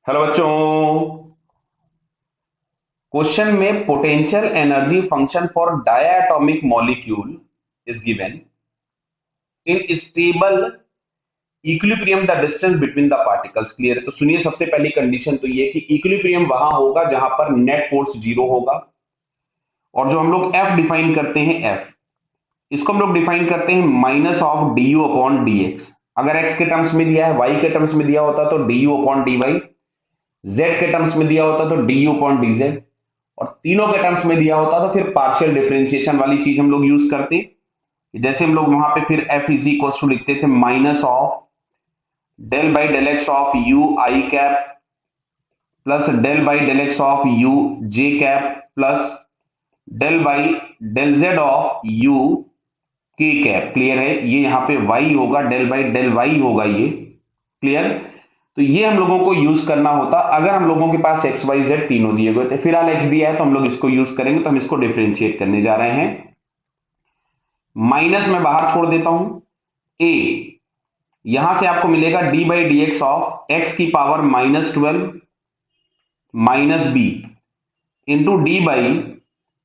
Hello बच्चों। Question में potential energy function for diatomic molecule is given in stable equilibrium the distance between the particles clear है। तो सुनिए, सबसे पहली कंडीशन तो ये कि इक्विलिब्रियम वहां होगा जहां पर नेट फोर्स जीरो होगा। और जो हम लोग एफ डिफाइन करते हैं, एफ इसको हम लोग डिफाइन करते हैं minus of D U upon D x. अगर एक्स के टर्म्स में दिया है, वाई के टर्म्स में दिया होता तो D U upon D Y, Z के टर्म्स में दिया होता तो D U upon D Z, और तीनों के टर्म्स में दिया होता तो फिर पार्शियल डिफरेंशिएशन वाली चीज हम लोग यूज करते। जैसे हम लोग वहां पे फिर एफ इज इक्वल टू लिखते थे minus of del by del X of U I cap plus del by del X of U J cap plus del by del Z of U K cap. Clear है? ये यहाँ पे y होगा, del by del y होगा ये। Clear? तो ये हम लोगों को यूज करना होता अगर हम लोगों के पास एक्स वाई जेड तीनों दिए हुए थे। फिलहाल एक्स दिया है तो हम लोग इसको यूज करेंगे, तो हम इसको डिफरेंशिएट करने जा रहे हैं। माइनस में बाहर छोड़ देता हूं, a यहां से आपको मिलेगा D by D X of X की power minus 12 minus B into D by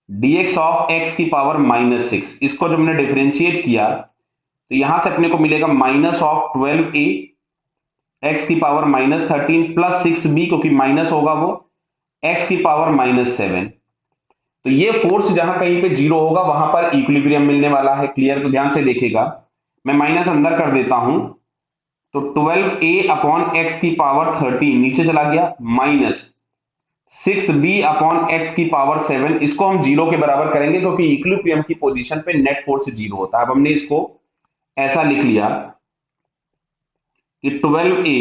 D X of X की पावर माइनस 6। इसको जब हमने डिफरेंशिएट किया तो यहां से अपने को मिलेगा माइनस ऑफ 12a एक्स की पावर माइनस 13 प्लस 6b, क्योंकि माइनस होगा वो, एक्स की पावर माइनस 7। तो ये फोर्स जहां कहीं पे जीरो होगा वहां पर इक्विलिब्रियम मिलने वाला है। क्लियर? तो ध्यान से देखिएगा, मैं माइनस अंदर कर देता हूं तो 12a अपॉन एक्स की पावर 13 नीचे चला गया, माइनस 6b अपॉन एक्स की पावर 7। इसको हम जीरो के बराबर करेंगे क्योंकि इक्विलिब्रियम की पोजीशन पे नेट फोर्स जीरो होता है। अब हमने इसको ऐसा लिख लिया कि 12a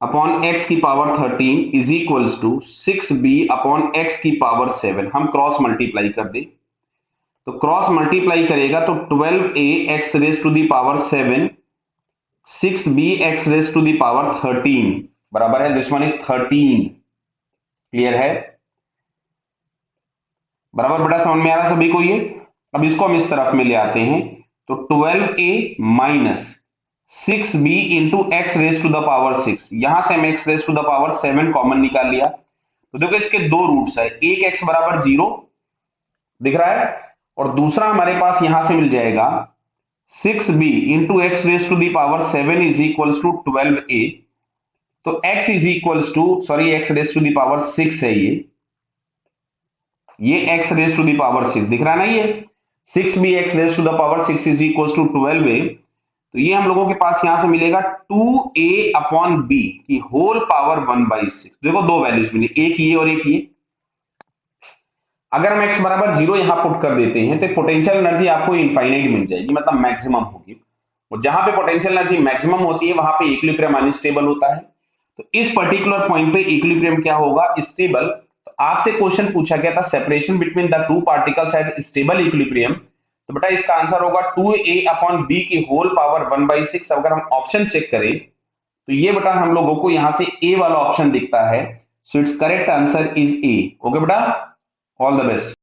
अपॉन एक्स की power 13 is equals to 6b upon X की पावर 7। हम क्रॉस मल्टीप्लाई कर दे तो क्रॉस मल्टीप्लाई करेगा तो 12a X raise to the power 7 6b X raise to the power 13 बराबर है, दिस वन इज 13। क्लियर है? बराबर बेटा, समझ में आ रहा सभी को ये? अब इसको हम इस तरफ में ले आते हैं तो 12a minus 6b into X raise to the power 6। यहां से हम X raise to the power 7 common निकाल लिया तो देखो इसके दो रूट्स है, एक एक्स बराबर जीरो दिख रहा है और दूसरा हमारे पास यहां से मिल जाएगा 6b into X raise to the power 7 is equals to 12a। तो x is equals to, sorry, X raise to the power 6 है ये x raise to the power 6 दिख रहा है ना, ये 6b x raise to the power 6 is equals to 12a। तो ये हम लोगों के पास यहां से मिलेगा 2a अपॉन b की होल पावर 1/6। देखो दो वैल्यूज मिली, एक ये और एक ये। अगर हम x बराबर जीरो यहां पुट कर देते हैं तो पोटेंशियल एनर्जी आपको इनफाइनाइट मिल जाएगी, मतलब मैक्सिमम होगी। और जहां पे पोटेंशियल एनर्जी मैक्सिमम होती है वहां पे इक्विलिब्रियम अनस्टेबल होता है। तो इस पर्टिकुलर पॉइंट पे इक्विलिब्रियम क्या होगा? स्टेबल। तो आपसे क्वेश्चन पूछा गया था separation between the two particles at stable equilibrium, तो बेटा इसका आंसर होगा 2a अपॉन b की होल पावर 1/6। अगर हम ऑप्शन चेक करें तो ये बेटा हम लोगों को यहां से a वाला ऑप्शन दिखता है, so it's correct answer is a. Okay बेटा, ऑल द बेस्ट।